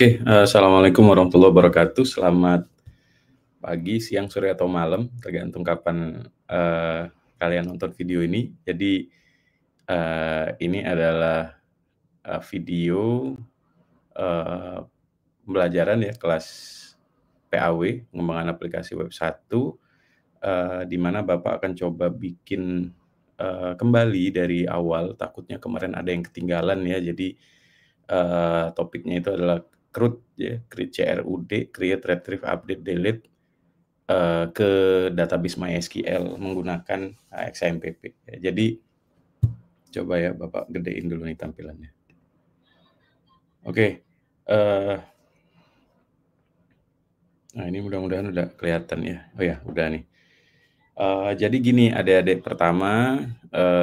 Oke, assalamualaikum warahmatullahi wabarakatuh. Selamat pagi, siang, sore, atau malam, tergantung kapan kalian nonton video ini. Jadi ini adalah video pembelajaran ya kelas PAW, pengembangan aplikasi web 1, di mana Bapak akan coba bikin kembali dari awal. Takutnya kemarin ada yang ketinggalan ya. Jadi topiknya itu adalah CRUD ya, create, retrieve, update, delete ke database MySQL menggunakan XAMPP. Ya, jadi coba ya Bapak gedein dulu nih tampilannya. Oke, nah ini mudah-mudahan udah kelihatan ya. Oh ya, udah nih. Jadi gini adik-adik, pertama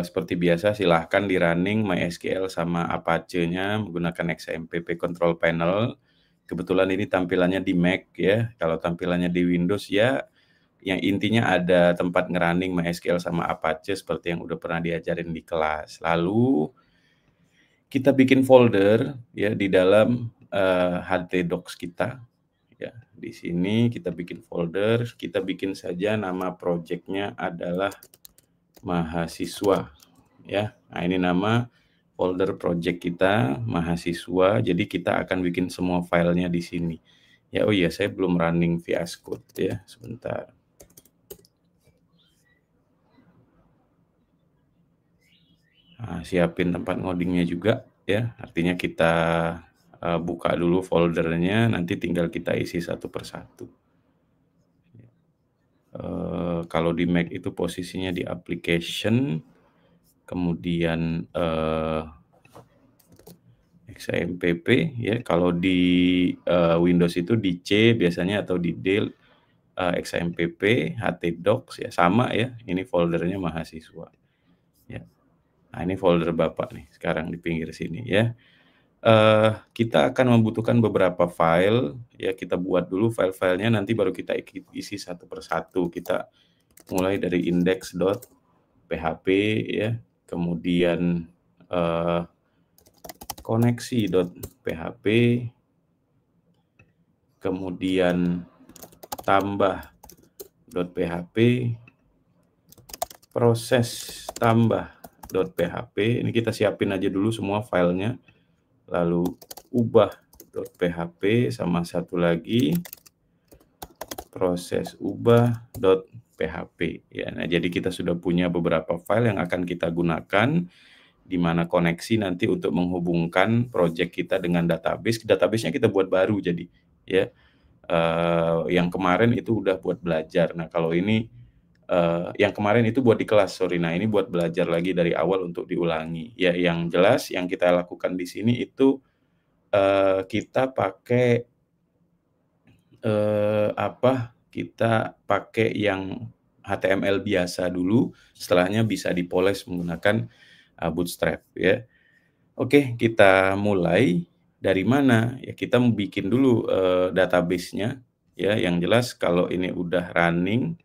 seperti biasa silahkan di running MySQL sama Apache-nya menggunakan XAMPP Control Panel. Kebetulan ini tampilannya di Mac ya, kalau tampilannya di Windows ya yang intinya ada tempat ngerunning MySQL sama Apache seperti yang udah pernah diajarin di kelas. Lalu kita bikin folder ya di dalam htdocs kita. Ya, di sini kita bikin folder, kita bikin saja nama projectnya adalah mahasiswa ya. Nah, ini nama folder project kita mahasiswa. Jadi kita akan bikin semua filenya di sini. Ya, oh iya, saya belum running VS Code ya, sebentar. Nah, siapin tempat ngodingnya juga ya. Artinya kita buka dulu foldernya, nanti tinggal kita isi satu persatu. Kalau di Mac itu posisinya di application, kemudian XAMPP ya. Kalau di Windows itu di C biasanya atau di D XAMPP, htdocs ya, sama ya. Ini foldernya mahasiswa ya. Nah, ini folder Bapak nih sekarang di pinggir sini ya. Kita akan membutuhkan beberapa file ya, kita buat dulu file-filenya, nanti baru kita isi satu persatu. Kita mulai dari index.php ya, kemudian koneksi.php, kemudian tambah.php, proses tambah.php. Ini kita siapin aja dulu semua filenya. Lalu ubah.php sama satu lagi proses ubah.php ya. Nah, jadi kita sudah punya beberapa file yang akan kita gunakan, di mana koneksi nanti untuk menghubungkan project kita dengan database. Database-nya kita buat baru jadi ya. Yang kemarin itu udah buat belajar. Nah, kalau ini yang kemarin itu buat di kelas, sorry. Nah, ini buat belajar lagi dari awal untuk diulangi. Ya, yang jelas yang kita lakukan di sini itu kita pakai kita pakai yang HTML biasa dulu, setelahnya bisa dipoles menggunakan Bootstrap ya. Oke, kita mulai dari mana? Ya, kita mau bikin dulu database-nya ya. Yang jelas kalau ini udah running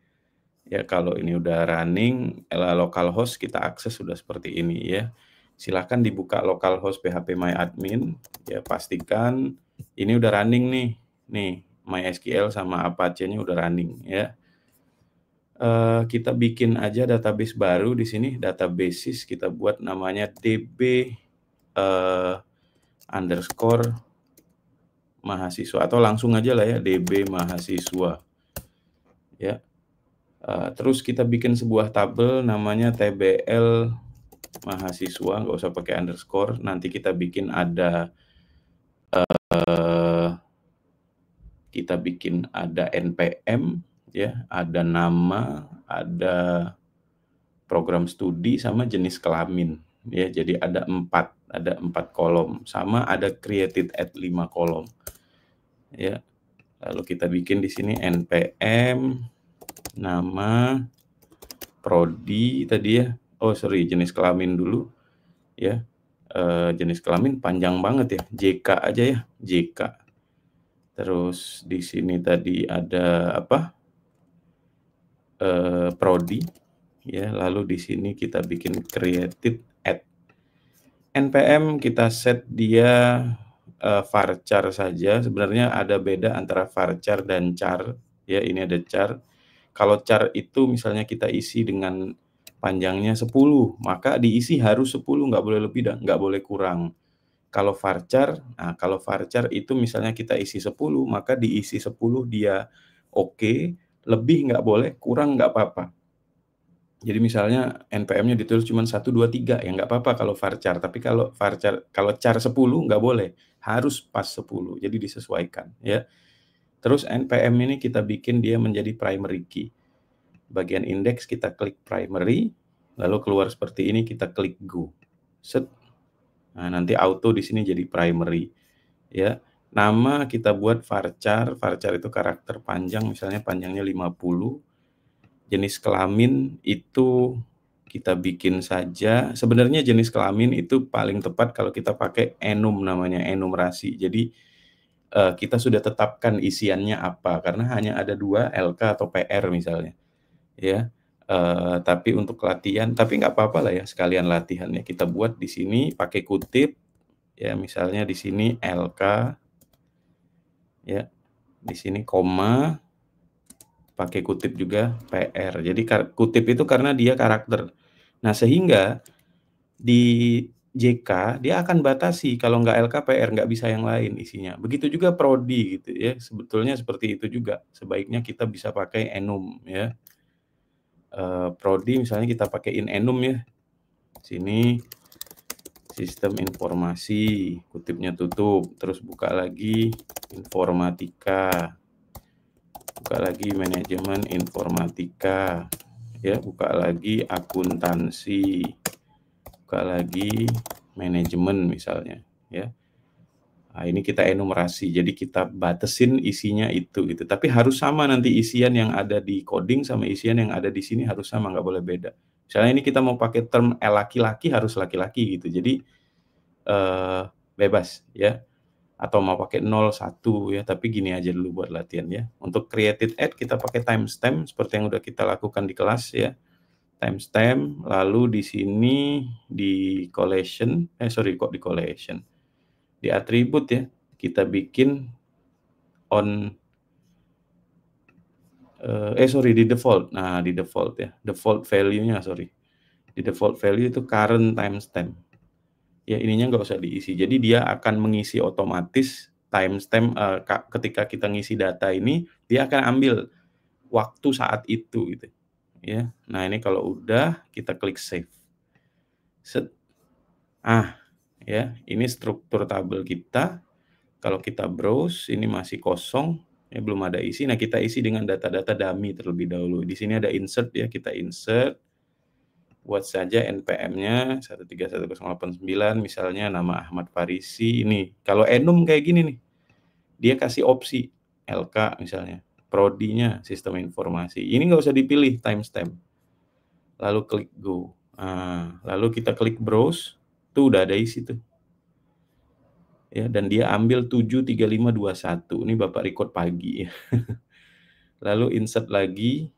ya, kalau ini udah running, localhost kita akses sudah seperti ini ya. Silakan dibuka localhost phpMyAdmin ya, pastikan ini udah running nih. Nih, MySQL sama Apache-nya udah running ya. Kita bikin aja database baru di sini, databases, kita buat namanya db underscore mahasiswa, atau langsung aja lah ya, db mahasiswa ya. Terus kita bikin sebuah tabel namanya tbl mahasiswa, nggak usah pakai underscore. Nanti kita bikin ada npm ya, ada nama, ada program studi, sama jenis kelamin ya. Jadi ada 4 kolom, sama ada created at 5 kolom ya. Lalu kita bikin di sini npm nama, prodi tadi ya. Oh sorry, jenis kelamin dulu ya. Jenis kelamin panjang banget ya, JK aja ya, JK. Terus di sini tadi ada apa? Prodi ya. Lalu di sini kita bikin created at npm, kita set dia varchar saja, sebenarnya ada beda antara varchar dan char, ya, ini ada char. Kalau char itu misalnya kita isi dengan panjangnya 10, maka diisi harus 10, nggak boleh lebih dan nggak boleh kurang. Kalau varchar itu misalnya kita isi 10, maka diisi 10 dia oke, lebih nggak boleh, kurang nggak apa-apa. Jadi misalnya NPM-nya ditulis cuma 1, 2, 3, ya nggak apa-apa kalau varchar, tapi kalau char 10 nggak boleh, harus pas 10, jadi disesuaikan, ya. Terus NPM ini kita bikin dia menjadi primary key. Bagian indeks kita klik primary, lalu keluar seperti ini, kita klik go. Set. Nah, nanti auto di sini jadi primary, ya. Nama kita buat varchar itu karakter panjang, misalnya panjangnya 50. Jenis kelamin itu kita bikin saja, sebenarnya jenis kelamin itu paling tepat kalau kita pakai enum namanya, enumerasi. Jadi, kita sudah tetapkan isiannya apa, karena hanya ada 2, LK atau PR misalnya, ya. Tapi untuk latihan tapi nggak apa-apa lah ya, sekalian latihan ya, kita buat di sini pakai kutip, ya misalnya di sini LK, ya, di sini koma, pakai kutip juga PR. Jadi kutip itu karena dia karakter. Nah, sehingga di JK dia akan batasi kalau nggak LK, PR, nggak bisa yang lain isinya. Begitu juga prodi gitu ya, sebetulnya seperti itu juga. Sebaiknya kita bisa pakai enum ya. Prodi misalnya kita pakaiin enum ya. Sini sistem informasi, kutipnya tutup, terus buka lagi informatika. Buka lagi manajemen informatika, ya, buka lagi akuntansi, buka lagi manajemen misalnya, ya. Nah, ini kita enumerasi, jadi kita batasin isinya itu gitu. Tapi harus sama nanti isian yang ada di coding sama isian yang ada di sini harus sama, nggak boleh beda. Misalnya ini kita mau pakai term laki-laki harus laki-laki gitu. Jadi bebas ya. Atau mau pakai 0, 1 ya, tapi gini aja dulu buat latihan ya. Untuk created add kita pakai timestamp seperti yang udah kita lakukan di kelas ya. Timestamp, lalu di sini di collection, di collection. Di atribut ya, kita bikin on di default. Nah, di default ya. Default value-nya, Di default value itu current timestamp. Ya, ininya nggak usah diisi. Jadi dia akan mengisi otomatis timestamp ketika kita ngisi data ini, dia akan ambil waktu saat itu gitu. Ya. Nah, ini kalau udah kita klik save. Set. Ya, ini struktur tabel kita. Kalau kita browse ini masih kosong, ya belum ada isi. Nah, kita isi dengan data-data dummy terlebih dahulu. Di sini ada insert ya, kita insert. Buat saja NPM-nya 131.089 misalnya nama Ahmad Farisi ini. Kalau enum kayak gini nih. Dia kasih opsi LK misalnya. Prodinya sistem informasi. Ini nggak usah dipilih timestamp. Lalu klik go. Nah, lalu kita klik browse. Tuh udah ada isi tuh. Ya, dan dia ambil 73521. Ini Bapak record pagi ya. Lalu insert lagi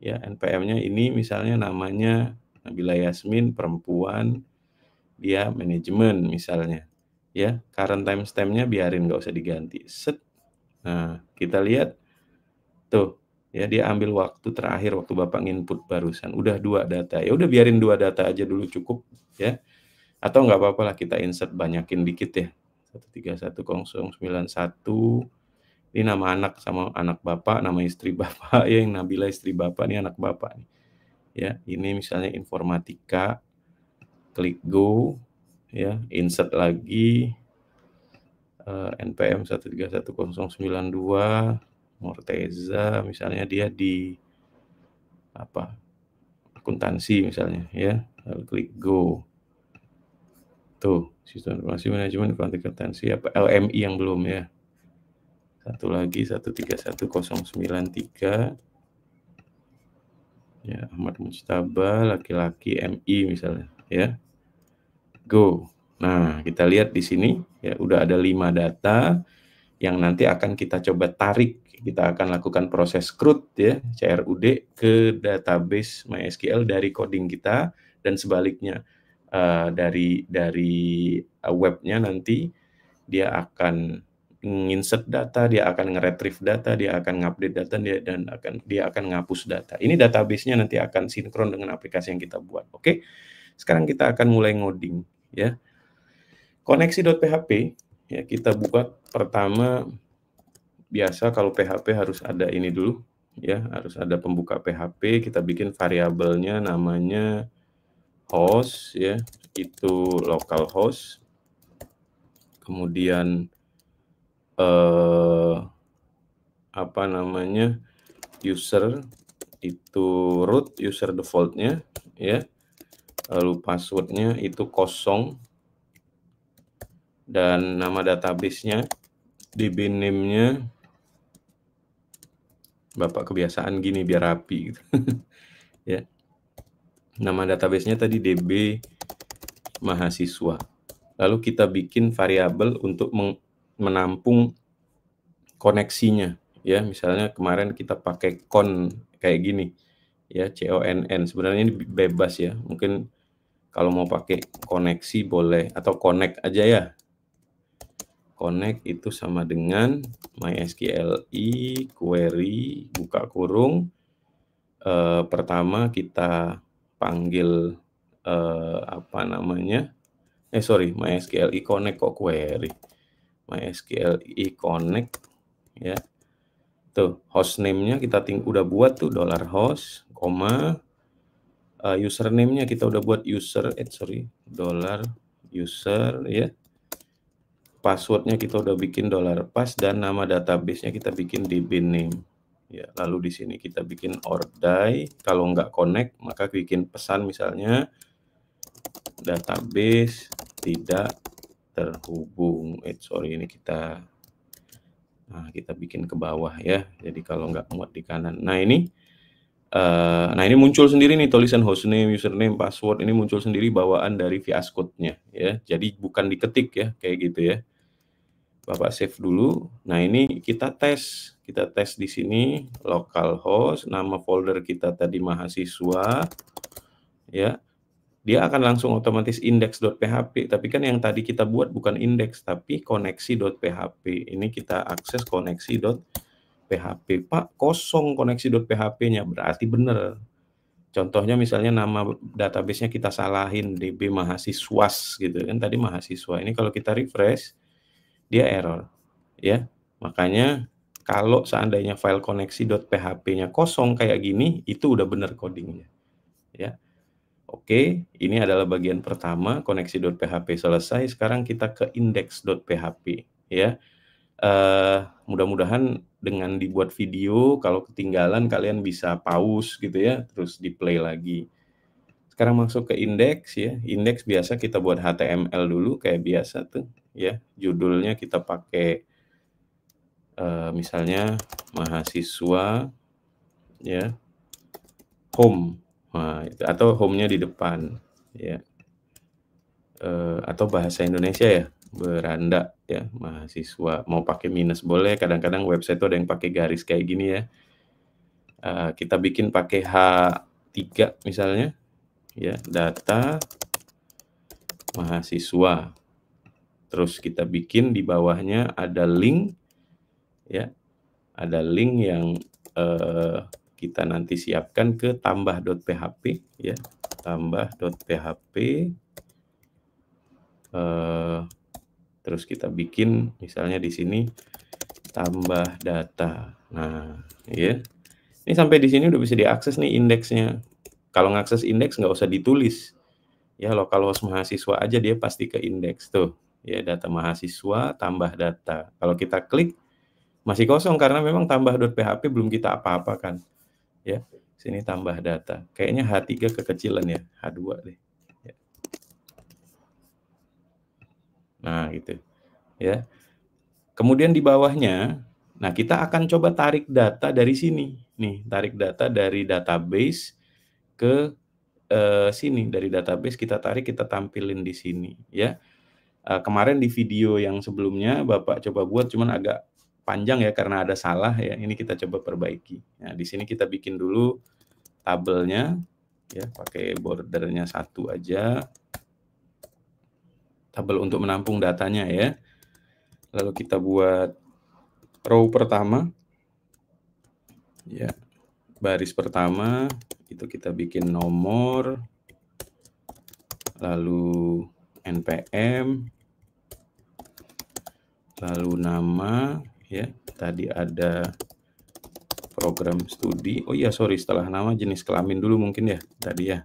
ya, NPM-nya ini misalnya namanya Nabila Yasmin, perempuan, dia manajemen misalnya. Ya, current timestamp-nya biarin nggak usah diganti. Set. Nah, kita lihat tuh, ya dia ambil waktu terakhir waktu Bapak input barusan. Udah 2 data. Ya udah biarin 2 data aja dulu cukup ya. Atau nggak apa-apa lah kita insert banyakin dikit ya. 131.091. Ini nama anak sama anak Bapak, nama istri Bapak ya, yang Nabila istri Bapak, ini anak Bapak nih. Ya, ini misalnya informatika, klik go, ya, insert lagi, NPM 131.092, Morteza, misalnya dia di akuntansi misalnya, ya, lalu klik go. Tuh, sistem informasi manajemen akuntansi LMI yang belum ya. Satu lagi 131.093. Ya, Ahmad Mujtaba, laki-laki MI misalnya, ya. Go. Nah, kita lihat di sini ya udah ada 5 data yang nanti akan kita coba tarik. Kita akan lakukan proses CRUD ya, CRUD ke database MySQL dari coding kita dan sebaliknya dari webnya nanti dia akan nginsert data, dia akan nge-retrieve data, dia akan ngupdate data, dia akan ngapus data. Ini database-nya nanti akan sinkron dengan aplikasi yang kita buat. Oke. Sekarang kita akan mulai ngoding ya. Koneksi.php ya, kita buat pertama. Biasa kalau PHP harus ada ini dulu ya, harus ada pembuka PHP. Kita bikin variabelnya namanya host ya, itu localhost. Kemudian apa namanya, user itu root, user default-nya ya. Lalu password-nya itu 0 dan nama database-nya, DB name-nya Bapak kebiasaan gini biar rapi gitu. Ya. Nama database-nya tadi DB mahasiswa. Lalu kita bikin variabel untuk menampung koneksinya ya. Misalnya kemarin kita pakai con kayak gini ya, CONN. Sebenarnya ini bebas ya. Mungkin kalau mau pakai koneksi boleh, atau connect aja ya. Connect itu sama dengan MySQLi query buka kurung. Pertama kita panggil apa namanya? MySQLi connect kok query. MySQLi connect ya. Tuh, hostname-nya kita udah buat tuh $host, username-nya kita udah buat $user ya. Password-nya kita udah bikin $pass dan nama database-nya kita bikin dbname. Ya, lalu di sini kita bikin ordai. Kalau nggak connect, maka bikin pesan misalnya database tidak terhubung. Ini kita bikin ke bawah ya. Jadi kalau nggak muat di kanan. Nah ini muncul sendiri nih tulisan hostname, username, password. Ini muncul sendiri bawaan dari VS Code-nya ya. Jadi bukan diketik ya, kayak gitu ya. Bapak save dulu. Nah ini kita tes di sini localhost, nama folder kita tadi mahasiswa ya. Dia akan langsung otomatis index.php, tapi kan yang tadi kita buat bukan index tapi koneksi.php. Ini kita akses koneksi.php. Pak, kosong koneksi.php-nya, berarti benar. Contohnya misalnya nama database-nya kita salahin DB mahasiswas gitu kan, tadi mahasiswa. Ini kalau kita refresh dia error ya. Makanya kalau seandainya file koneksi.php-nya kosong kayak gini, itu udah benar codingnya ya. Oke, ini adalah bagian pertama, koneksi.php selesai. Sekarang kita ke index.php ya. Mudah-mudahan dengan dibuat video, kalau ketinggalan kalian bisa pause gitu ya, terus di play lagi. Sekarang masuk ke index ya. Index biasa kita buat HTML dulu kayak biasa tuh ya. Judulnya kita pakai misalnya mahasiswa ya, home. Nah, atau home-nya di depan ya. Atau bahasa Indonesia ya, beranda ya, mahasiswa. Mau pakai minus boleh, kadang-kadang website tuh ada yang pakai garis kayak gini ya. Kita bikin pakai H3 misalnya ya, data mahasiswa. Terus kita bikin di bawahnya ada link ya. Ada link yang kita nanti siapkan ke tambah.php ya. Tambah.php. Terus kita bikin misalnya di sini tambah data. Nah, ya. Ini sampai di sini udah bisa diakses nih indeksnya. Kalau ngakses indeks nggak usah ditulis. Ya, localhost mahasiswa aja dia pasti ke indeks tuh. Ya, data mahasiswa tambah data. Kalau kita klik masih kosong karena memang tambah.php belum kita apa-apakan. Ya, sini tambah data. Kayaknya H3 kekecilan ya, H2 deh. Ya. Nah, gitu. Ya. Kemudian di bawahnya, nah kita akan coba tarik data dari sini. Nih, tarik data dari database ke sini. Dari database kita tarik, kita tampilin di sini ya. Kemarin di video yang sebelumnya Bapak coba buat cuman agak panjang ya karena ada salah ya. Ini kita coba perbaiki. Nah, di sini kita bikin dulu tabelnya ya, pakai bordernya 1 aja. Tabel untuk menampung datanya ya. Lalu kita buat row pertama, ya, baris pertama, itu kita bikin nomor, lalu NPM, lalu nama, ya, tadi ada program studi. Oh iya, sorry, setelah nama jenis kelamin dulu mungkin ya, tadi ya.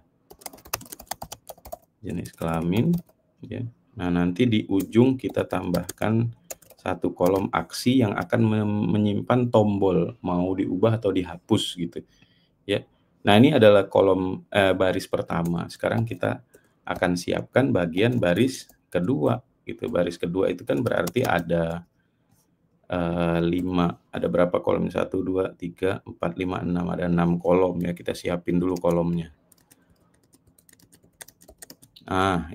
Jenis kelamin, ya. Nah, nanti di ujung kita tambahkan satu kolom aksi yang akan menyimpan tombol mau diubah atau dihapus gitu, ya. Nah, ini adalah kolom baris pertama. Sekarang kita akan siapkan bagian baris kedua gitu. Baris kedua itu kan berarti ada 5, ada berapa kolom? 1, 2, 3, 4, 5, 6, ada 6 kolom ya. Kita siapin dulu kolomnya.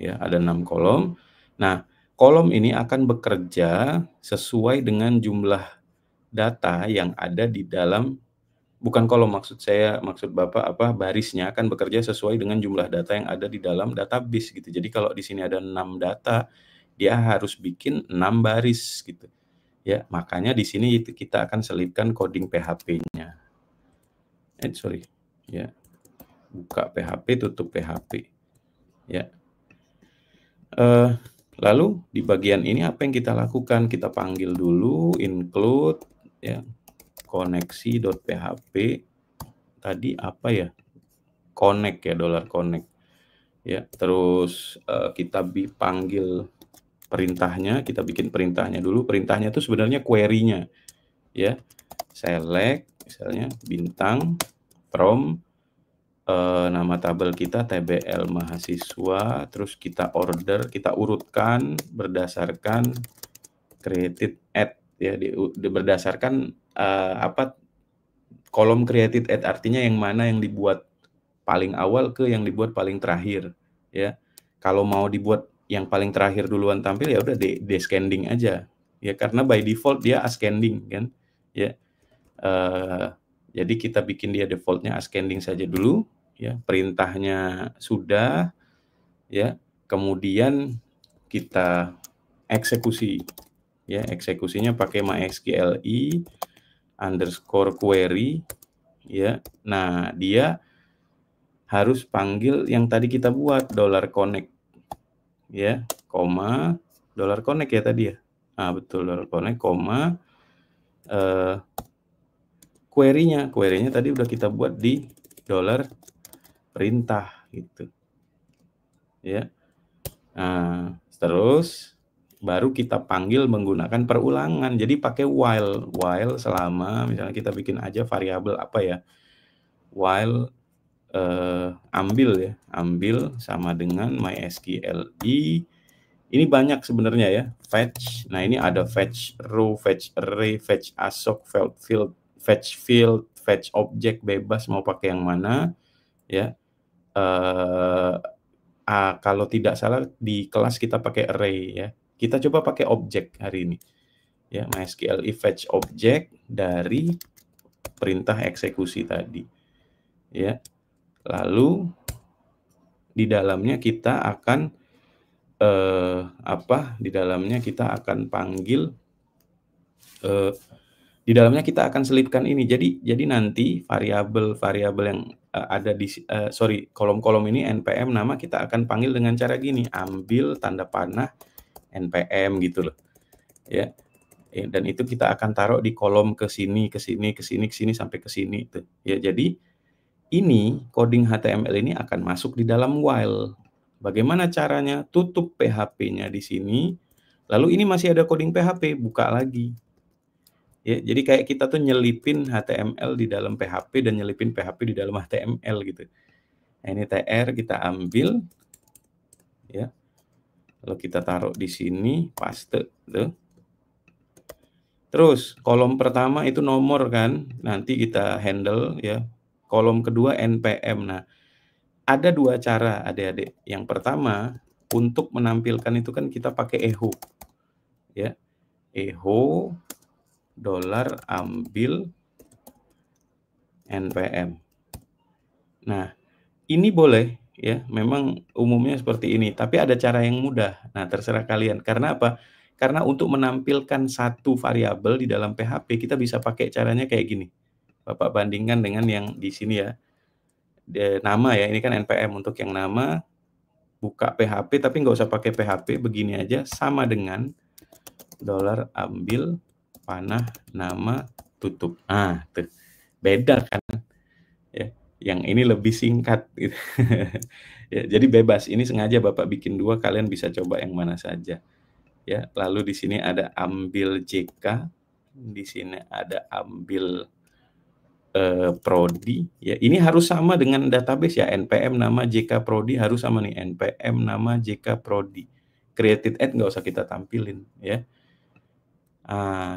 Ya, ada 6 kolom. Nah, kolom ini akan bekerja sesuai dengan jumlah data yang ada di dalam, bukan kolom, maksud Bapak barisnya akan bekerja sesuai dengan jumlah data yang ada di dalam database gitu. Jadi kalau di sini ada 6 data, dia harus bikin 6 baris gitu. Ya, makanya di sini kita akan selipkan coding PHP-nya. Sorry. Ya. Buka PHP, tutup PHP. Ya. Lalu di bagian ini apa yang kita lakukan? Kita panggil dulu include, ya, koneksi.php. Tadi apa ya? Connect ya, $connect. Ya, terus kita panggil perintahnya, kita bikin perintahnya dulu. Perintahnya itu sebenarnya query-nya. Ya. Select misalnya bintang from nama tabel kita TBL mahasiswa, terus kita order, kita urutkan berdasarkan created at ya, berdasarkan kolom created at, artinya yang mana yang dibuat paling awal ke yang dibuat paling terakhir ya. Kalau mau dibuat yang paling terakhir duluan tampil ya udah descending aja ya, karena by default dia ascending kan ya. Jadi kita bikin dia defaultnya ascending saja dulu ya. Perintahnya sudah ya, kemudian kita eksekusi ya. Eksekusinya pakai MySQLi _query ya. Nah, dia harus panggil yang tadi kita buat $connect ya, koma $connect ya tadi ya. Nah, betul, $connect koma query-nya tadi udah kita buat di $perintah gitu. Ya. Nah, terus baru kita panggil menggunakan perulangan. Jadi pakai while selama, misalnya kita bikin aja variabel apa ya? While ambil sama dengan MySQLi. Ini banyak sebenarnya ya, fetch. Nah, ini ada fetch row, fetch array, fetch assoc, fetch field, fetch object, bebas mau pakai yang mana ya. Kalau tidak salah di kelas kita pakai array ya. Kita coba pakai object hari ini. Ya, MySQLi fetch object dari perintah eksekusi tadi. Ya. Lalu di dalamnya kita akan panggil di dalamnya kita akan selipkan ini. Jadi nanti variabel yang ada di kolom-kolom ini npm nama kita akan panggil dengan cara gini, ambil tanda panah npm gitu loh. Ya. Dan itu kita akan taruh di kolom ke sini sampai ke sini tuh. Ya, jadi ini coding HTML ini akan masuk di dalam while. Bagaimana caranya? Tutup PHP-nya di sini. Lalu ini masih ada coding PHP, buka lagi. Ya, jadi kayak kita tuh nyelipin HTML di dalam PHP dan nyelipin PHP di dalam HTML gitu. Nah, ini TR kita ambil ya. Lalu kita taruh di sini, paste tuh. Terus kolom pertama itu nomor kan, nanti kita handle ya. Kolom kedua npm. Nah, ada 2 cara adik-adik. Yang pertama, untuk menampilkan itu kan kita pakai echo. Ya. Echo $ambil npm. Nah, ini boleh ya, memang umumnya seperti ini, tapi ada cara yang mudah. Nah, terserah kalian. Karena apa? Karena untuk menampilkan satu variabel di dalam PHP kita bisa pakai caranya kayak gini. Bapak bandingkan dengan yang di sini ya. Nama ya, ini kan npm untuk yang nama, buka PHP tapi nggak usah pakai PHP, begini aja, sama dengan $ambil panah nama tutup. Tuh. Beda kan ya. Yang ini lebih singkat gitu. Ya, jadi bebas. Ini sengaja Bapak bikin 2, kalian bisa coba yang mana saja. Ya, lalu di sini ada ambil JK, di sini ada ambil prodi ya. Ini harus sama dengan database ya, npm nama JK prodi harus sama nih, npm nama JK prodi. Created add nggak usah kita tampilin ya.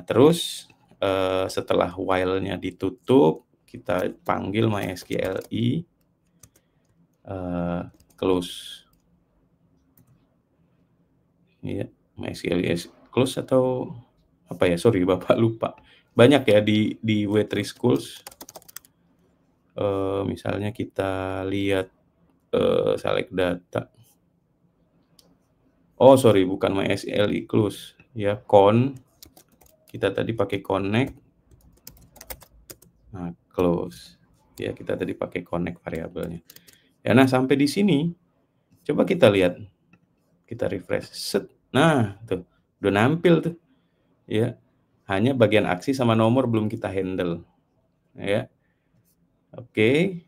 Terus setelah while-nya ditutup, kita panggil mysqli close. Ya, mysqli close atau apa ya? Sorry, Bapak lupa. Banyak ya di W3 Schools. Misalnya kita lihat select data. Oh, sorry, bukan mysqli close ya, kita tadi pakai connect. Close. Ya, kita tadi pakai connect variabelnya. Ya, nah sampai di sini coba kita lihat. Kita refresh. Set. Nah, tuh udah nampil tuh. Ya. Hanya bagian aksi sama nomor belum kita handle. Ya. Oke.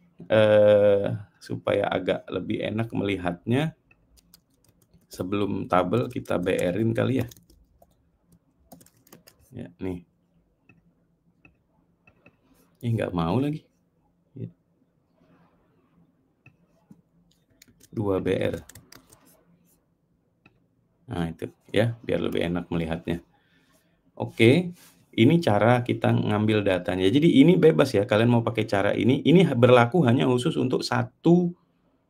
Supaya agak lebih enak melihatnya, sebelum tabel kita BR-in kali ya. Ya, nih. Ini nggak mau lagi. 2 BR. Nah, itu ya, biar lebih enak melihatnya. Oke, ini cara kita ngambil datanya. Jadi ini bebas ya, kalian mau pakai cara ini berlaku hanya khusus untuk satu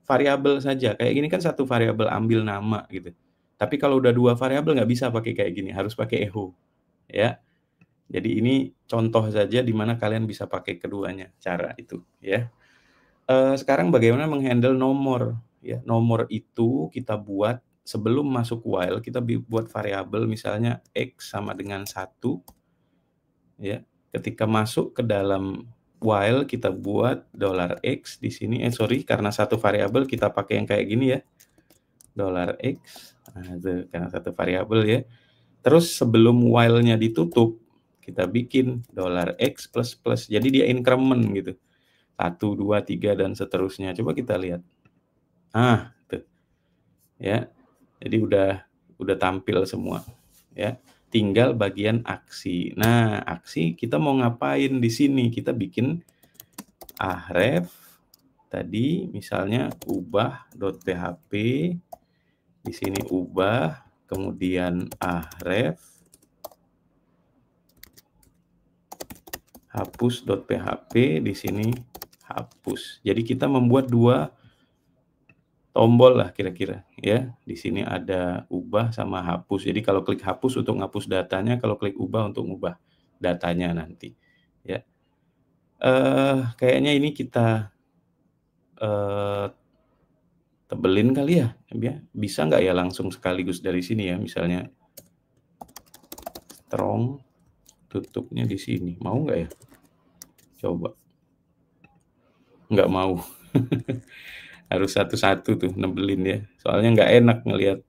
variabel saja. Kayak gini kan satu variabel ambil nama gitu. Tapi kalau udah 2 variabel nggak bisa pakai kayak gini, harus pakai echo ya. Jadi ini contoh saja di mana kalian bisa pakai keduanya cara itu ya. Sekarang bagaimana menghandle nomor ya. Nomor itu kita buat sebelum masuk while, kita buat variabel misalnya x sama dengan 1 ya. Ketika masuk ke dalam while kita buat $x di sini, karena satu variabel kita pakai yang kayak gini ya. $x. Itu karena satu variabel ya. Terus sebelum while-nya ditutup, kita bikin $x plus plus. Jadi dia increment gitu. 1, 2, 3 dan seterusnya. Coba kita lihat. Tuh. Ya. Jadi udah tampil semua ya. Tinggal bagian aksi. Nah, aksi kita mau ngapain di sini? Kita bikin ahref tadi misalnya ubah.php, di sini ubah, kemudian ahref hapus.php, di sini hapus. Jadi kita membuat 2 tombol lah kira-kira ya. Di sini ada ubah sama hapus. Jadi kalau klik hapus untuk ngapus datanya, kalau klik ubah untuk ngubah datanya nanti ya. Kayaknya ini kita tebelin kali ya. Bisa nggak ya langsung sekaligus dari sini ya, misalnya strong, tutupnya di sini. Mau nggak ya? Coba. Nggak mau. Harus satu-satu tuh nebelin ya. Soalnya nggak enak ngelihat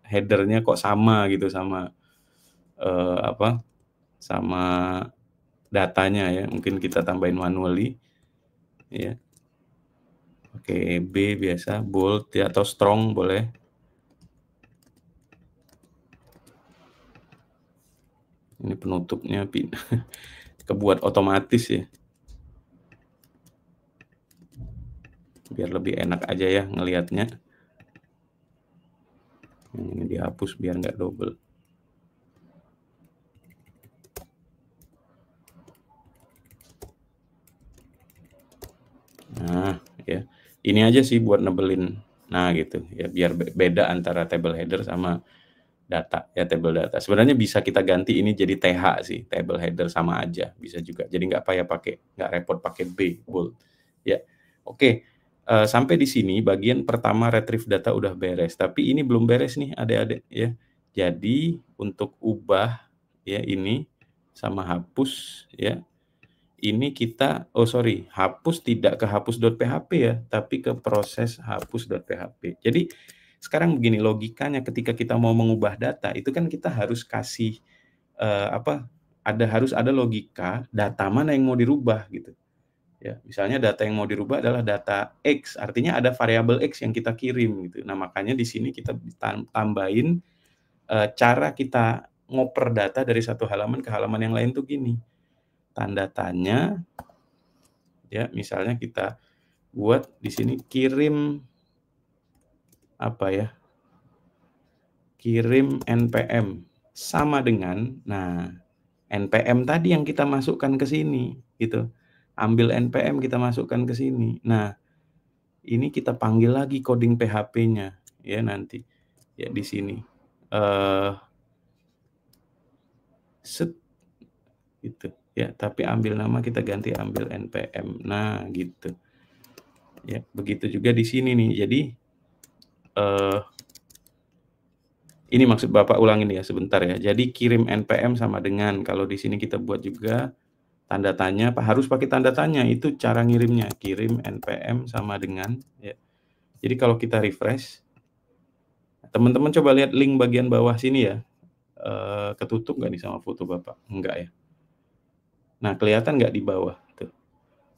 header-nya kok sama gitu sama sama datanya ya. Mungkin kita tambahin manually ya. Oke, B biasa, bold ya, atau strong boleh. Ini penutupnya kebuat otomatis ya. Biar lebih enak aja ya ngelihatnya. Ini dihapus biar nggak double. Nah, ya. Ini aja sih buat nebelin. Nah, gitu. Ya, biar beda antara table header sama data. Ya, table data. Sebenarnya bisa kita ganti ini jadi TH sih. Table header sama aja. Bisa juga. Jadi nggak payah nggak repot pakai B, bold. Ya, oke. Sampai di sini bagian pertama retrieve data udah beres. Tapi ini belum beres nih adik-adik ya. Jadi untuk ubah ya ini sama hapus ya, ini kita hapus tidak ke hapus.php ya, tapi ke proses hapus.php. Jadi sekarang begini logikanya ketika kita mau mengubah data itu kan kita harus kasih, apa, harus ada logika data mana yang mau dirubah gitu. Ya, misalnya data yang mau dirubah adalah data X, artinya ada variabel X yang kita kirim gitu. Nah, makanya di sini kita tambahin, cara kita ngoper data dari satu halaman ke halaman yang lain tuh gini, tanda tanya, ya misalnya kita buat di sini kirim, apa ya, kirim npm sama dengan, nah npm tadi yang kita masukkan ke sini gitu, ambil npm kita masukkan ke sini. Nah, ini kita panggil lagi coding PHP-nya ya nanti, ya di sini, set gitu ya, tapi ambil nama kita ganti ambil npm. Nah, gitu. Ya, begitu juga di sini nih. Jadi ini maksud Bapak ulangin ya sebentar ya. Jadi kirim npm sama dengan, kalau di sini kita buat juga tanda tanya, harus pakai tanda tanya, itu cara ngirimnya, kirim npm sama dengan ya. Jadi kalau kita refresh, teman-teman coba lihat link bagian bawah sini ya. Ketutup nggak nih sama foto Bapak? Enggak ya. Nah, kelihatan nggak di bawah tuh?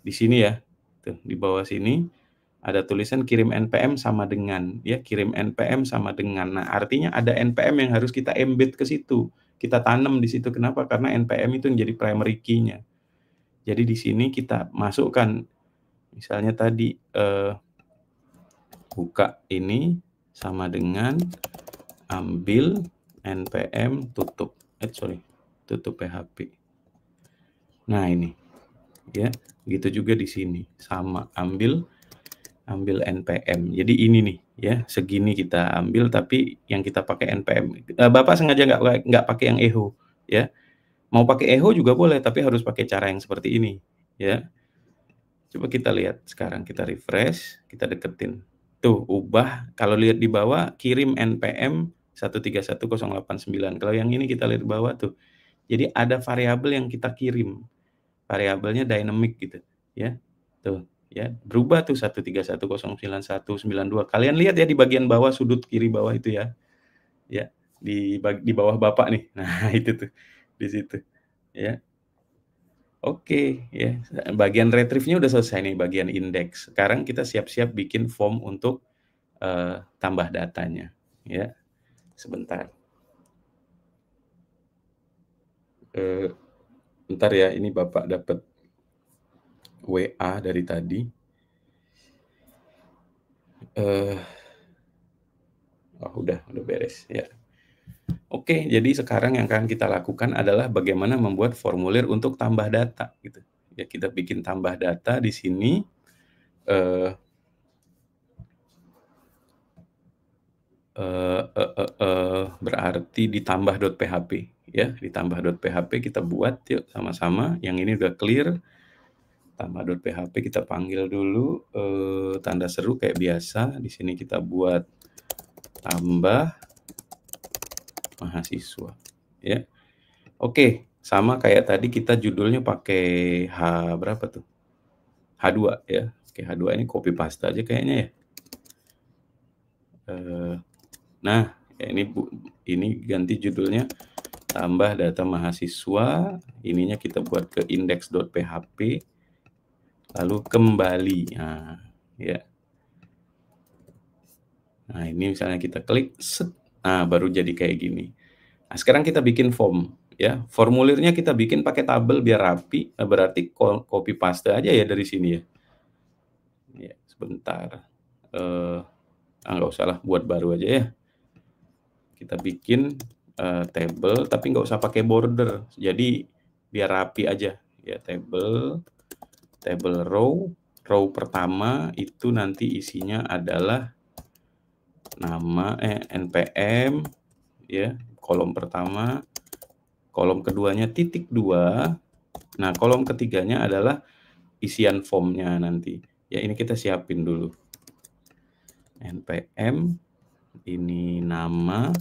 Di sini ya. Tuh, di bawah sini ada tulisan kirim npm sama dengan ya, kirim npm sama dengan. Nah, artinya ada npm yang harus kita embed ke situ. Kita tanam di situ. Kenapa? Karena npm itu menjadi primary key-nya. Jadi di sini kita masukkan misalnya tadi buka ini sama dengan ambil npm tutup tutup php. Nah, ini ya, gitu juga di sini sama ambil npm. Jadi ini nih ya, segini kita ambil tapi yang kita pakai npm. Bapak sengaja nggak pakai yang echo ya. Mau pakai echo juga boleh, tapi harus pakai cara yang seperti ini ya. Coba kita lihat sekarang, kita refresh, kita deketin. Tuh, ubah, kalau lihat di bawah kirim npm 131.089. Kalau yang ini kita lihat di bawah tuh. Jadi ada variabel yang kita kirim. Variabelnya dynamic gitu ya. Tuh ya, berubah tuh 131.091.92. Kalian lihat ya di bagian bawah sudut kiri bawah itu ya. Ya, di bawah Bapak nih. Nah, itu tuh di situ ya. Oke, ya. Bagian retrieve-nya udah selesai nih, bagian indeks. Sekarang kita siap-siap bikin form untuk tambah datanya, ya. Sebentar. Bentar ya, ini Bapak dapat WA dari tadi. Oh, udah beres ya. Oke, jadi sekarang yang akan kita lakukan adalah bagaimana membuat formulir untuk tambah data gitu. Ya, kita bikin tambah data di sini. Berarti ditambah.php ya, ditambah.php kita buat yuk sama-sama. Yang ini udah clear. Tambah.php kita panggil dulu tanda seru kayak biasa. Di sini kita buat tambah mahasiswa ya. Oke, sama kayak tadi kita judulnya pakai berapa tuh? H2 ya. Oke, H2 ini copy paste aja kayaknya ya. Nah, ya ini ganti judulnya tambah data mahasiswa, ininya kita buat ke index.php, lalu kembali. Nah, ya. Nah, ini misalnya kita klik, set. Nah, baru jadi kayak gini. Nah, sekarang kita bikin form. Ya, formulirnya kita bikin pakai tabel biar rapi. Nah, berarti copy paste aja ya dari sini ya. Ya, sebentar. Nggak usah lah, buat baru aja ya. Kita bikin table, tapi nggak usah pakai border. Jadi biar rapi aja. Ya, table row pertama itu nanti isinya adalah nama npm ya, kolom pertama, kolom keduanya -2. Nah, kolom ketiganya adalah isian formnya nanti. Ya, ini kita siapin dulu. npm ini nama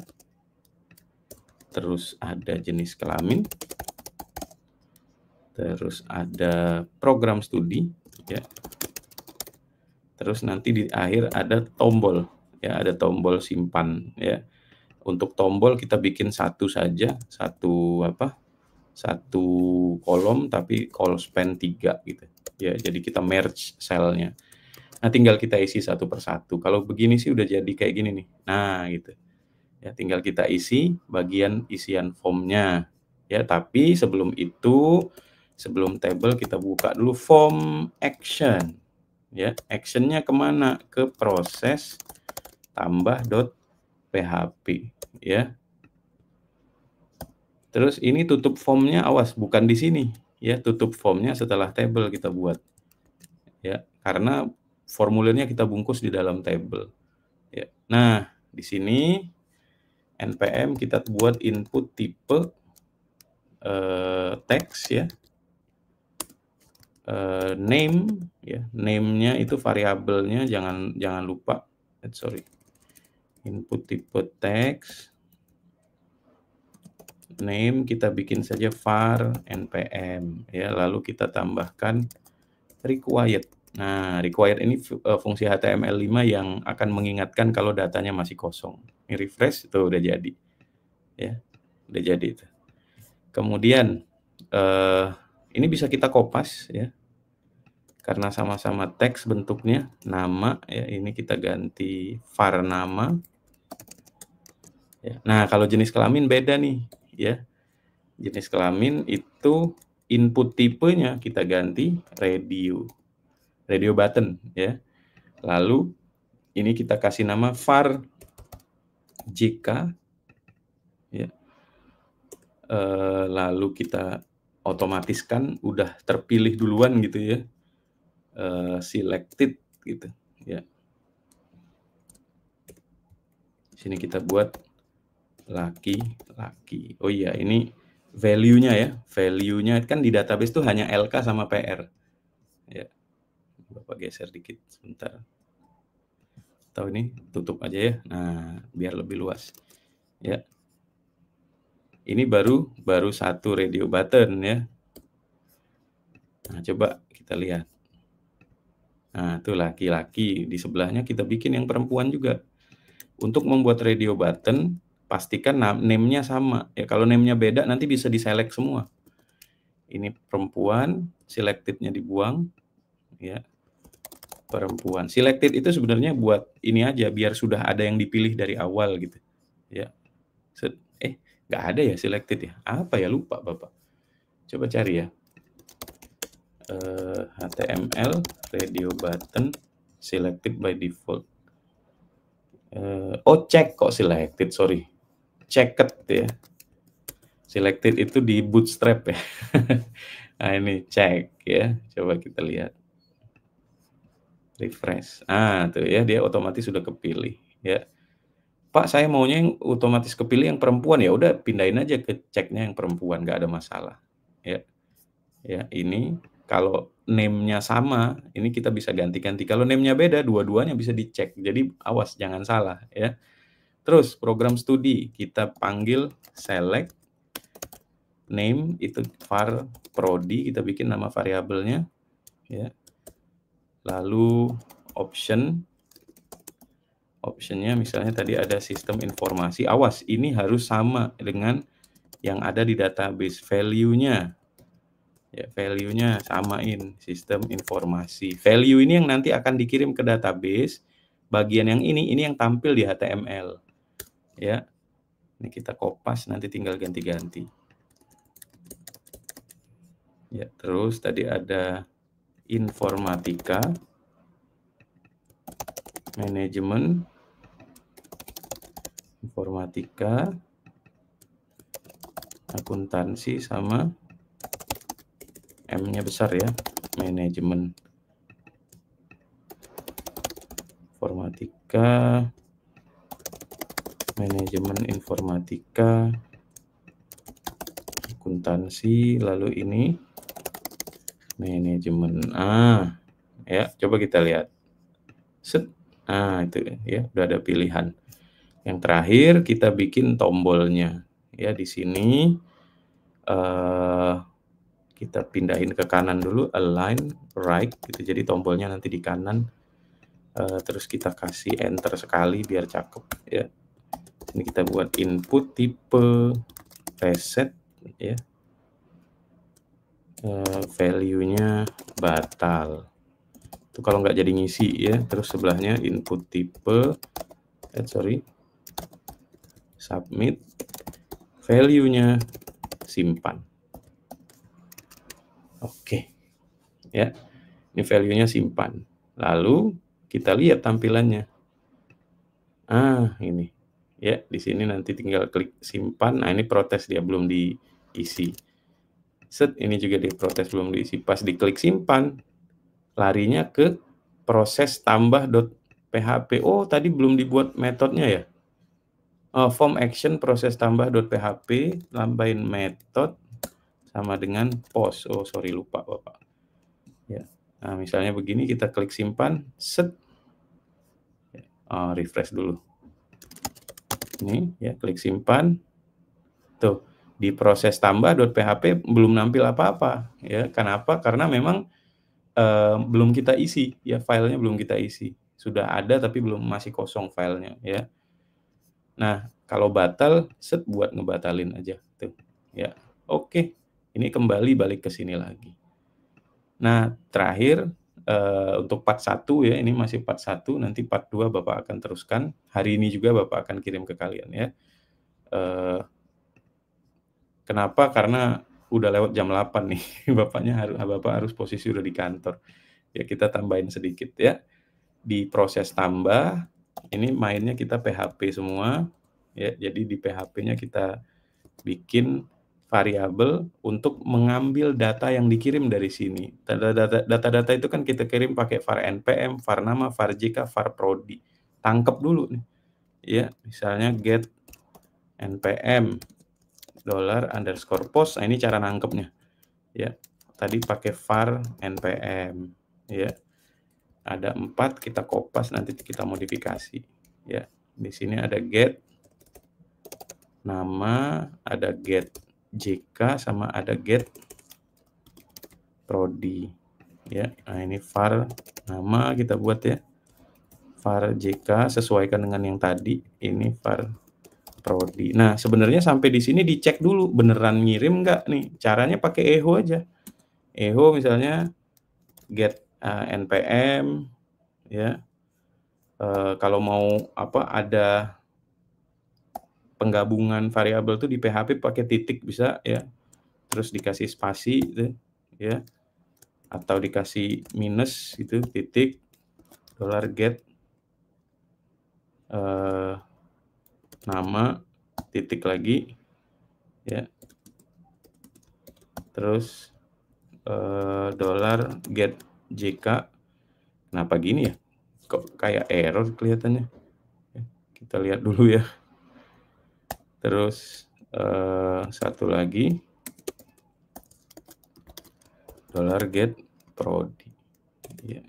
terus ada jenis kelamin, terus ada program studi, ya. Terus nanti di akhir ada tombol, ya, ada tombol simpan, ya. Untuk tombol kita bikin satu saja, satu kolom tapi call span 3 gitu. Ya, jadi kita merge selnya. Nah, tinggal kita isi satu per satu. Kalau begini sih udah jadi kayak gini nih. Nah, gitu. Ya, tinggal kita isi bagian isian formnya. Ya, tapi sebelum itu, sebelum table kita buka dulu form action. Ya, actionnya kemana? Ke proses tambah.php, ya. Terus ini tutup formnya, awas bukan di sini, ya. Tutup formnya setelah table kita buat, ya. Karena formulirnya kita bungkus di dalam table, ya. Nah, di sini npm kita buat input tipe teks, ya. Name, ya. Name-nya itu variabelnya jangan lupa. Sorry. Input tipe teks. Name kita bikin saja var npm, ya, lalu kita tambahkan required. Nah, required ini fungsi HTML5 yang akan mengingatkan kalau datanya masih kosong. Ini refresh, itu udah jadi, ya, udah jadi itu. Kemudian ini bisa kita kopas, ya, karena sama-sama teks bentuknya, nama, ya, ini kita ganti var nama. Ya. Nah, kalau jenis kelamin beda nih, ya. Jenis kelamin itu input tipenya kita ganti radio button, ya. Lalu ini kita kasih nama var jk, ya. Lalu kita otomatiskan udah terpilih duluan gitu, ya. Selected gitu, ya. Sini kita buat laki. Oh iya, ini value-nya, ya. Value-nya kan di database tuh hanya LK sama PR. Ya. Bapak geser dikit sebentar. Atau ini tutup aja, ya. Nah, biar lebih luas. Ya. Ini baru satu radio button, ya. Nah, coba kita lihat. Nah, itu laki-laki. Di sebelahnya kita bikin yang perempuan juga. Untuk membuat radio button, pastikan name-nya sama. Ya, kalau name-nya beda nanti bisa di-select semua. Ini perempuan, selected-nya dibuang, ya. Perempuan. Selected itu sebenarnya buat ini aja, biar sudah ada yang dipilih dari awal gitu, ya. Nggak ada ya selected ya? Apa ya, lupa Bapak. Coba cari ya. HTML radio button selected by default. Check kok selected, sorry. Checked ya. Selected itu di bootstrap ya. Nah, ini check ya. Coba kita lihat. Refresh. Tuh ya, dia otomatis sudah kepilih ya. Pak, saya maunya yang otomatis kepilih yang perempuan, ya udah pindahin aja ke ceknya yang perempuan, nggak ada masalah. Ya. Ya, ini kalau name-nya sama, ini kita bisa ganti-ganti. Kalau name-nya beda, dua-duanya bisa dicek. Jadi awas jangan salah ya. Terus program studi kita panggil select name itu var prodi, kita bikin nama variabelnya ya. Lalu optionnya misalnya tadi ada sistem informasi. Awas, ini harus sama dengan yang ada di database. Value-nya, ya, value-nya samain sistem informasi. Value ini yang nanti akan dikirim ke database. Bagian yang ini yang tampil di HTML. Ya, ini kita kopas, nanti tinggal ganti-ganti. Ya, terus tadi ada informatika, manajemen, informatika, akuntansi, sama M-nya besar ya, manajemen. Informatika, manajemen informatika, akuntansi, lalu ini manajemen. Ya, coba kita lihat. Set. Itu ya, udah ada pilihan. Yang terakhir kita bikin tombolnya ya di sini kita pindahin ke kanan dulu, align right gitu. Jadi tombolnya nanti di kanan. Terus kita kasih enter sekali biar cakep ya. Ini kita buat input tipe reset ya. Value-nya batal. Itu kalau nggak jadi ngisi ya. Terus sebelahnya input tipe submit, value-nya simpan. Oke. Ya. Ini value-nya simpan. Lalu kita lihat tampilannya. Ini. Ya, di sini nanti tinggal klik simpan. Nah, ini protes dia belum diisi. Set, ini juga diprotes belum diisi. Pas diklik simpan, larinya ke proses tambah.php. Oh, tadi belum dibuat metodenya ya? Form action proses tambah.php, tambahin metode sama dengan post. Oh, sorry lupa Bapak. Ya. Nah, misalnya begini, kita klik simpan, set. Refresh dulu. Ini ya, klik simpan. Tuh, di proses tambah.php belum nampil apa-apa ya. Kenapa? Karena memang belum kita isi ya, filenya belum kita isi. Sudah ada tapi masih kosong filenya ya. Nah, kalau batal, set buat ngebatalin aja tuh ya. Oke, ini kembali balik ke sini lagi. Nah, terakhir untuk part 1 ya, ini masih part 1, nanti part 2 Bapak akan teruskan. Hari ini juga Bapak akan kirim ke kalian ya. Kenapa? Karena udah lewat jam 8 nih. Bapak harus posisi udah di kantor. Ya, kita tambahin sedikit ya. Di proses tambah, ini mainnya kita PHP semua ya. Jadi di PHP-nya kita bikin variabel untuk mengambil data yang dikirim dari sini. Data-data itu kan kita kirim pakai var npm, var nama, var jk, var prodi. Tangkep dulu nih. Ya, misalnya get npm $_post. Nah, ini cara nangkepnya. Ya. Tadi pakai var npm ya. Ada 4, kita kopas, nanti kita modifikasi ya. Di sini ada get nama, ada get jk, sama ada get prodi ya. Nah, ini var nama kita buat ya, var jk sesuaikan dengan yang tadi, ini var prodi. Nah, sebenarnya sampai di sini dicek dulu beneran ngirim nggak nih. Caranya pakai echo aja. Echo misalnya get npm ya. Kalau mau ada penggabungan variabel tuh di PHP pakai titik bisa ya. Terus dikasih spasi gitu ya. Atau dikasih minus gitu, titik $get nama, titik lagi ya. Terus $get jk. Kenapa gini ya? Kok kayak error kelihatannya? Kita lihat dulu ya. Terus satu lagi $get prodi ya.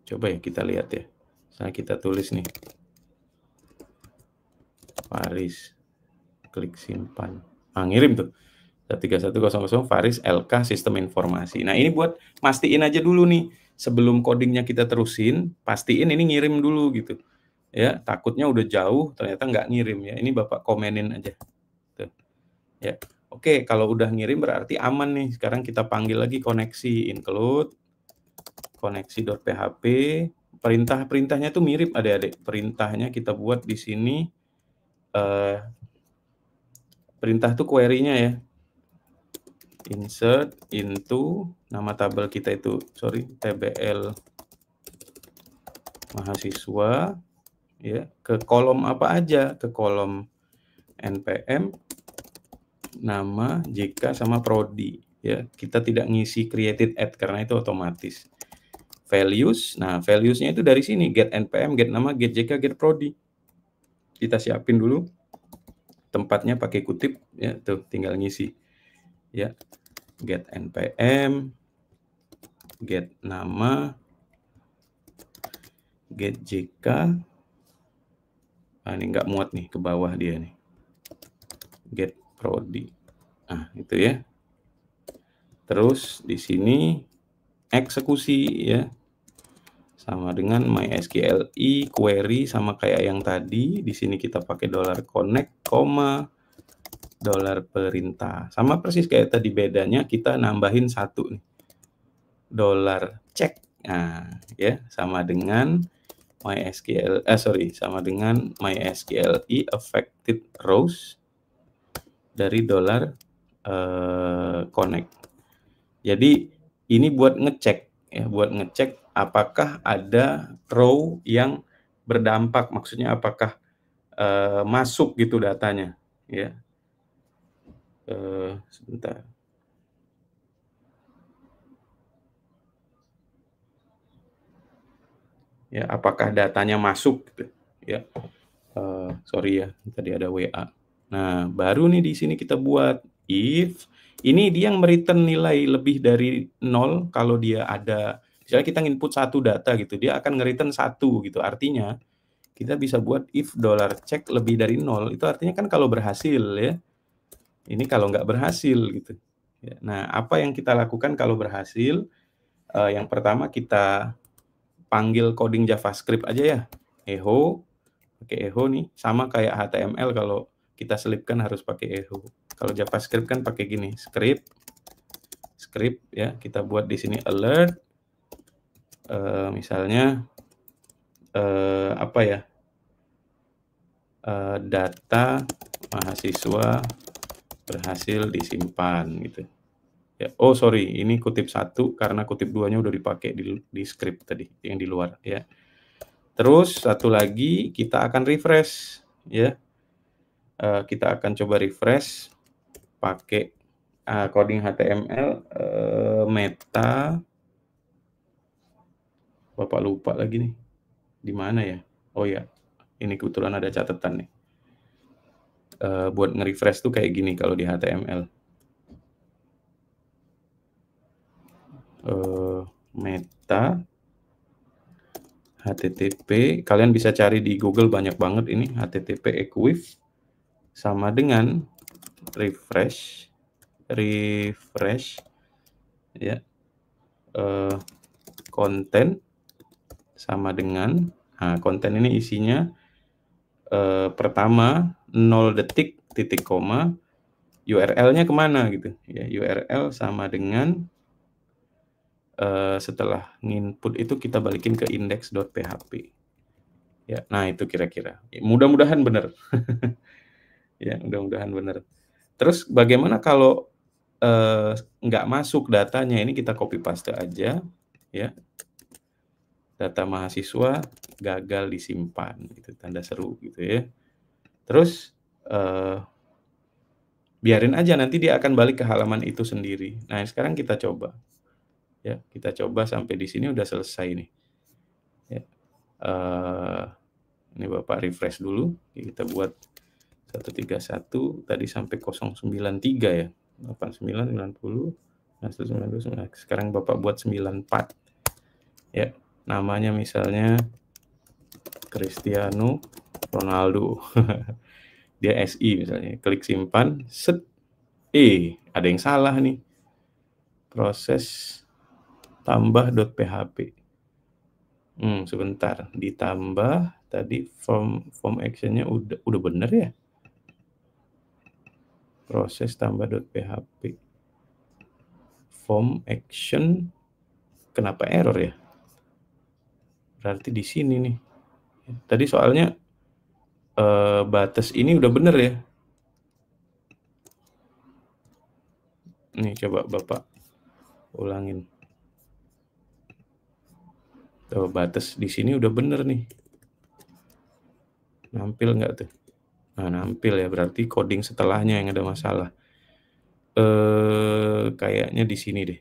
Coba ya kita lihat ya. Nah, kita tulis nih Faris, klik simpan. Ngirim tuh 3100 Faris LK sistem informasi. Nah, ini buat mastiin aja dulu nih sebelum codingnya kita terusin, pastiin ini ngirim dulu gitu ya. Takutnya udah jauh ternyata nggak ngirim ya. Ini Bapak komenin aja tuh ya. Oke, kalau udah ngirim berarti aman nih. Sekarang kita panggil lagi koneksi, include koneksi.php. Perintahnya tuh mirip adik-adik. Perintahnya kita buat di sini. Perintah tuh query-nya ya. Insert into, nama tabel kita itu, tbl mahasiswa ya, ke kolom apa aja? Ke kolom npm, nama, jk, sama prodi ya. Kita tidak ngisi created at karena itu otomatis. Values, nah values-nya itu dari sini, get npm, get nama, get jk, get prodi. Kita siapin dulu tempatnya pakai kutip ya, tuh tinggal ngisi ya. Get npm, get nama, get jk, Ah, ini nggak muat nih, ke bawah dia nih. Get prodi. Nah, itu ya. Terus di sini eksekusi ya. Sama dengan MySQLi query sama kayak yang tadi. Di sini kita pakai $connect, $perintah. Sama persis kayak tadi, bedanya kita nambahin satu nih. $check. Nah, ya, sama dengan sama dengan MySQLi affected rows dari $connect. Jadi ini buat ngecek ya, buat ngecek apakah ada row yang berdampak, maksudnya apakah masuk gitu datanya ya. Sebentar. Ya, apakah datanya masuk gitu ya. Sorry ya, tadi ada WA. Nah, baru nih di sini kita buat if ini dia yang mereturn nilai lebih dari 0 kalau dia ada, misalnya kita input satu data gitu, dia akan nge-return 1 gitu. Artinya kita bisa buat if $check lebih dari 0, itu artinya kan kalau berhasil ya. Ini kalau nggak berhasil gitu. Ya, nah, apa yang kita lakukan kalau berhasil? Yang pertama kita panggil coding JavaScript aja ya. Echo, pakai echo nih, sama kayak HTML kalau kita selipkan harus pakai echo. Kalau JavaScript kan pakai gini, script ya, kita buat di sini alert, misalnya apa ya, data mahasiswa berhasil disimpan gitu. Ya, oh sorry, ini kutip 1 karena kutip 2-nya udah dipakai di script tadi yang di luar ya. Terus satu lagi kita akan refresh ya. Kita akan coba refresh pakai coding HTML meta. Bapak lupa lagi nih. Di mana ya? Oh ya, ini kebetulan ada catatan nih. Buat nge-refresh tuh kayak gini kalau di HTML. Meta HTTP, kalian bisa cari di Google banyak banget ini, HTTP equif sama dengan refresh ya, konten sama dengan, konten ini isinya pertama 0 detik titik koma, URL-nya kemana gitu ya, URL sama dengan setelah nginput itu kita balikin ke index.php ya. Nah, itu kira-kira. Mudah-mudahan benar. Ya, mudah-mudahan benar. Terus bagaimana kalau nggak masuk datanya? Ini kita copy paste aja ya. Data mahasiswa gagal disimpan gitu, tanda seru gitu ya. Terus biarin aja, nanti dia akan balik ke halaman itu sendiri. Nah, sekarang kita coba ya, kita coba sampai di sini udah selesai nih ya. Ini Bapak refresh dulu, kita buat 131 tadi sampai 093 ya, 89, 90, 192, sekarang Bapak buat 94 ya, namanya misalnya Cristiano Ronaldo. Dia SI misalnya, klik simpan, set, ada yang salah nih, proses tambah.php. Sebentar, ditambah tadi form actionnya udah bener ya, proses tambah.php, form action, kenapa error ya? Berarti di sini nih. Tadi soalnya batas ini udah bener ya. Nih coba Bapak ulangin. Tuh, batas di sini udah bener nih. Nampil nggak tuh? Nah, nampil ya, berarti coding setelahnya yang ada masalah. Kayaknya di sini deh.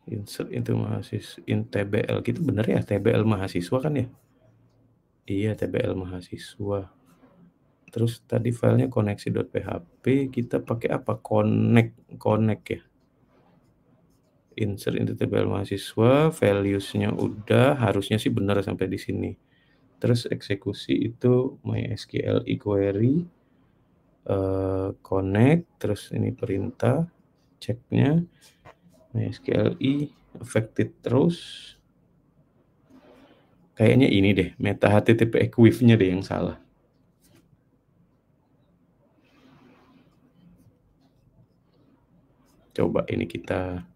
Insert itu mahasiswa, TBL gitu bener ya, TBL mahasiswa kan ya? Iya, TBL mahasiswa. Terus tadi filenya koneksi.php, kita pakai apa? Connect ya. insert into tabel mahasiswa, values-nya udah, harusnya sih benar sampai di sini. Terus eksekusi itu MySQL query, connect, terus ini perintah, ceknya, MySQL affected terus. Kayaknya ini deh, meta HTTP equif-nya deh yang salah. Coba ini kita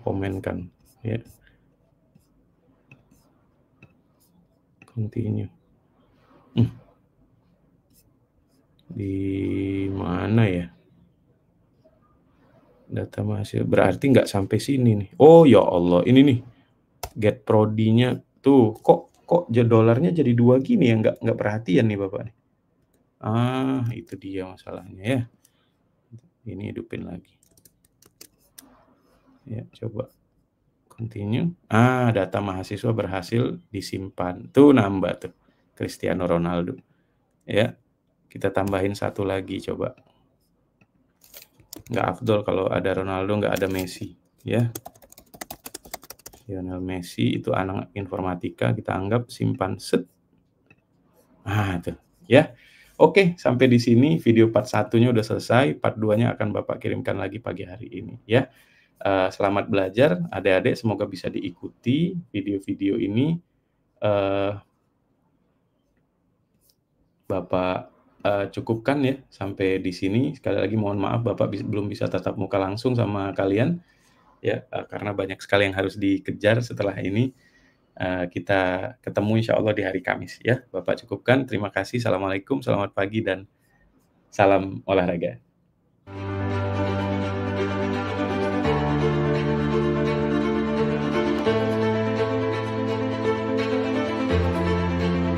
komenkan ya. Continue. Di mana ya? Data mahasiswa berarti nggak sampai sini nih. Oh ya Allah, ini nih get prodi-nya tuh kok dolarnya jadi 2 gini ya, nggak perhatian nih Bapak nih. Itu dia masalahnya ya. Ini hidupin lagi. Ya, coba continue. Data mahasiswa berhasil disimpan. Tuh nambah tuh. Cristiano Ronaldo. Ya, kita tambahin satu lagi coba. Nggak afdol kalau ada Ronaldo, nggak ada Messi. Ya. Lionel Messi itu anak informatika, kita anggap simpan set. Tuh, ya. Oke, sampai di sini video part 1-nya udah selesai, part 2-nya akan Bapak kirimkan lagi pagi hari ini, ya. Selamat belajar adik-adik, semoga bisa diikuti video-video ini. Bapak cukupkan ya sampai di sini. Sekali lagi mohon maaf Bapak belum bisa tatap muka langsung sama kalian, ya, karena banyak sekali yang harus dikejar setelah ini. Kita ketemu insya Allah di hari Kamis ya. Bapak cukupkan. Terima kasih. Assalamualaikum, selamat pagi, dan salam olahraga.